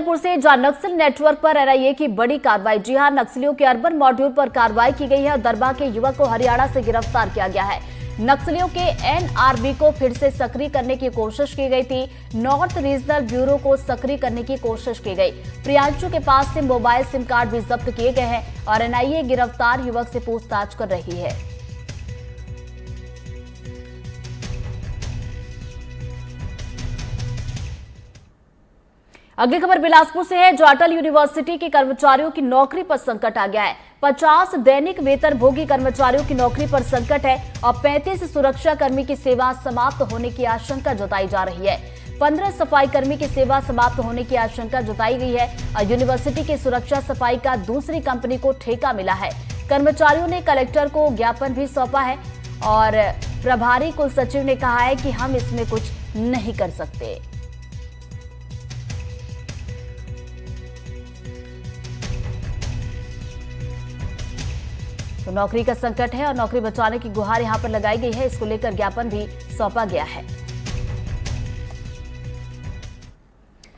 से जहां नक्सल नेटवर्क पर एनआईए की बड़ी कार्रवाई। जी हां, नक्सलियों के अर्बन मॉड्यूल पर कार्रवाई की गई है और दरबा के युवक को हरियाणा से गिरफ्तार किया गया है। नक्सलियों के एनआरबी को फिर से सक्रिय करने की कोशिश की गई थी। नॉर्थ रीजनल ब्यूरो को सक्रिय करने की कोशिश की गई। प्रियांशु के पास से मोबाइल सिम कार्ड भी जब्त किए गए हैं और एनआईए गिरफ्तार युवक से पूछताछ कर रही है। अगली खबर बिलासपुर से है, जो अटल यूनिवर्सिटी के कर्मचारियों की नौकरी पर संकट आ गया है। 50 दैनिक वेतन भोगी कर्मचारियों की नौकरी पर संकट है और 35 सुरक्षा कर्मी की सेवा समाप्त होने की आशंका जताई जा रही है। 15 सफाई कर्मी की सेवा समाप्त होने की आशंका जताई गई है और यूनिवर्सिटी की सुरक्षा सफाई का दूसरी कंपनी को ठेका मिला है। कर्मचारियों ने कलेक्टर को ज्ञापन भी सौंपा है और प्रभारी कुल सचिव ने कहा है कि हम इसमें कुछ नहीं कर सकते। तो नौकरी का संकट है और नौकरी बचाने की गुहार यहां पर लगाई गई है। इसको लेकर ज्ञापन भी सौंपा गया है।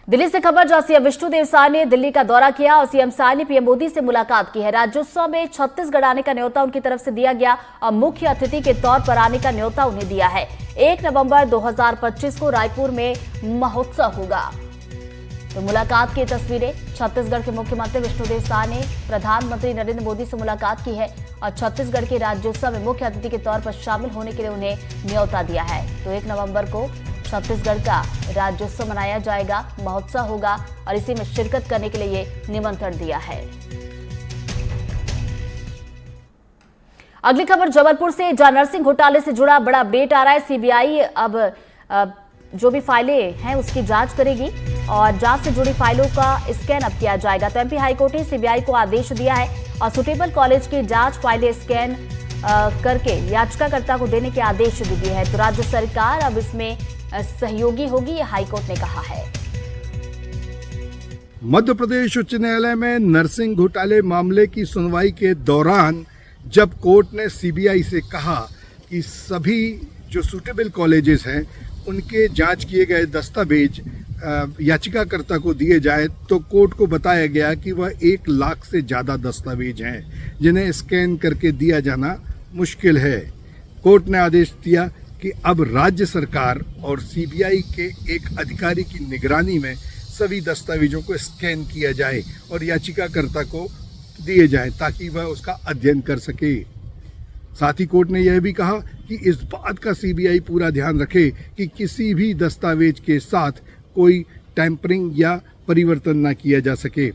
दिल्ली से खबर, जहां सीएम विष्णुदेव साय ने दिल्ली का दौरा किया और सीएम साय ने पीएम मोदी से मुलाकात की है। राज्योत्सव में छत्तीसगढ़ आने का न्योता उनकी तरफ से दिया गया और मुख्य अतिथि के तौर पर आने का न्योता उन्हें दिया है। 1 नवंबर 2025 को रायपुर में महोत्सव होगा। तो मुलाकात की तस्वीरें, छत्तीसगढ़ के मुख्यमंत्री विष्णुदेव साय ने प्रधानमंत्री नरेंद्र मोदी से मुलाकात की है और छत्तीसगढ़ के राज्योत्सव में मुख्य अतिथि के तौर पर शामिल होने के लिए उन्हें न्योता दिया है। तो 1 नवंबर को छत्तीसगढ़ का राज्योत्सव मनाया जाएगा, महोत्सव होगा और इसी में शिरकत करने के लिए ये निमंत्रण दिया है। अगली खबर जबलपुर से, जहां नर्सिंग घोटाले से जुड़ा बड़ा अपडेट आ रहा है। सीबीआई अब जो भी फाइलें हैं उसकी जांच करेगी और जांच से जुड़ी फाइलों का स्कैन अब किया जाएगा। तो एमपी हाईकोर्ट ने सीबीआई को आदेश दिया है और सुटेबल कॉलेज की जांच फाइलें स्कैन करके याचिकाकर्ता को देने के आदेश भी दिए हैं। तो राज्य सरकार अब इसमें सहयोगी होगी, ये हाईकोर्ट ने कहा है। मध्य प्रदेश उच्च न्यायालय में नर्सिंग घोटाले मामले की सुनवाई के दौरान जब कोर्ट ने सीबीआई से कहा कि सभी जो सुटेबल कॉलेजेस हैं उनके जांच किए गए दस्तावेज याचिकाकर्ता को दिए जाए, तो कोर्ट को बताया गया कि वह 1 लाख से ज़्यादा दस्तावेज हैं जिन्हें स्कैन करके दिया जाना मुश्किल है। कोर्ट ने आदेश दिया कि अब राज्य सरकार और सीबीआई के एक अधिकारी की निगरानी में सभी दस्तावेजों को स्कैन किया जाए और याचिकाकर्ता को दिए जाए ताकि वह उसका अध्ययन कर सके। साथ ही कोर्ट ने यह भी कहा कि इस बात का सीबीआई पूरा ध्यान रखे कि किसी भी दस्तावेज के साथ कोई टैंपरिंग या परिवर्तन न किया जा सके।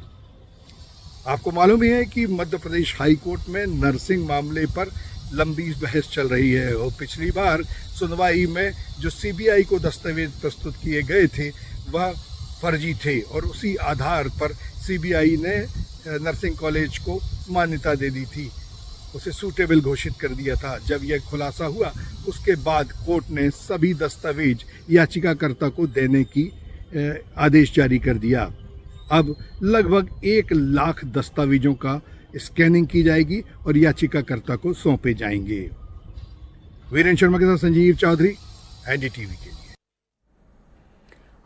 आपको मालूम ही है कि मध्य प्रदेश हाई कोर्ट में नर्सिंग मामले पर लंबी बहस चल रही है और पिछली बार सुनवाई में जो सीबीआई को दस्तावेज प्रस्तुत किए गए थे वह फर्जी थे और उसी आधार पर सीबीआई ने नर्सिंग कॉलेज को मान्यता दे दी थी, उसे सूटेबल घोषित कर दिया था। जब यह खुलासा हुआ उसके बाद कोर्ट ने सभी दस्तावेज याचिकाकर्ता को देने की आदेश जारी कर दिया। अब लगभग 1 लाख दस्तावेजों का स्कैनिंग की जाएगी और याचिकाकर्ता को सौंपे जाएंगे। वीरेंद्र शर्मा के साथ संजीव चौधरी, एनडीटीवी के लिए।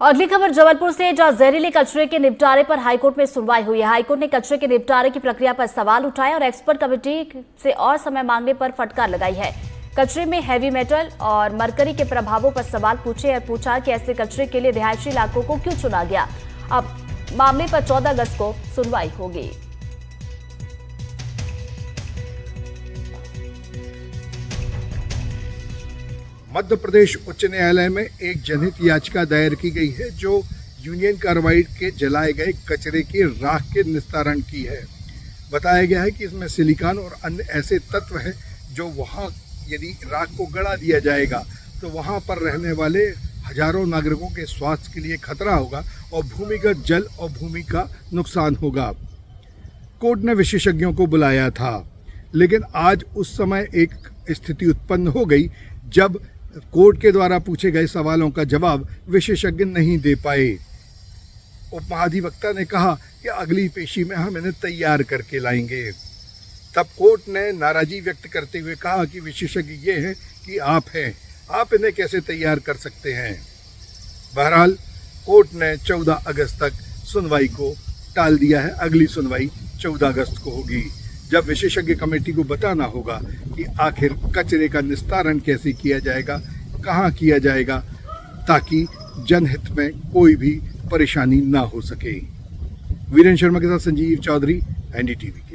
अगली खबर जबलपुर से, जहां जहरीले कचरे के निपटारे पर हाईकोर्ट में सुनवाई हुई है। हाईकोर्ट ने कचरे के निपटारे की प्रक्रिया पर सवाल उठाए और एक्सपर्ट कमेटी से और समय मांगने पर फटकार लगाई है। कचरे में हैवी मेटल और मरकरी के प्रभावों पर सवाल पूछे और पूछा कि ऐसे कचरे के लिए रिहायशी इलाकों को क्यों चुना गया। अब मामले पर 14 अगस्त को सुनवाई होगी। मध्य प्रदेश उच्च न्यायालय में एक जनहित याचिका दायर की गई है जो यूनियन कार्बाइड के जलाए गए कचरे की राख के निस्तारण की है। बताया गया है कि इसमें सिलिकॉन और अन्य ऐसे तत्व हैं जो वहाँ यदि राख को गड़ा दिया जाएगा तो वहाँ पर रहने वाले हजारों नागरिकों के स्वास्थ्य के लिए खतरा होगा और भूमिगत जल और भूमि का नुकसान होगा। कोर्ट ने विशेषज्ञों को बुलाया था, लेकिन आज उस समय एक स्थिति उत्पन्न हो गई जब कोर्ट के द्वारा पूछे गए सवालों का जवाब विशेषज्ञ नहीं दे पाए। उप महाधिवक्ता ने कहा कि अगली पेशी में हम इन्हें तैयार करके लाएंगे। तब कोर्ट ने नाराजगी व्यक्त करते हुए कहा कि विशेषज्ञ ये हैं कि आप हैं, आप इन्हें कैसे तैयार कर सकते हैं। बहरहाल कोर्ट ने 14 अगस्त तक सुनवाई को टाल दिया है। अगली सुनवाई 14 अगस्त को होगी, जब विशेषज्ञ कमेटी को बताना होगा कि आखिर कचरे का निस्तारण कैसे किया जाएगा, कहाँ किया जाएगा, ताकि जनहित में कोई भी परेशानी ना हो सके। वीरेंद्र शर्मा के साथ संजीव चौधरी, एनडीटीवी।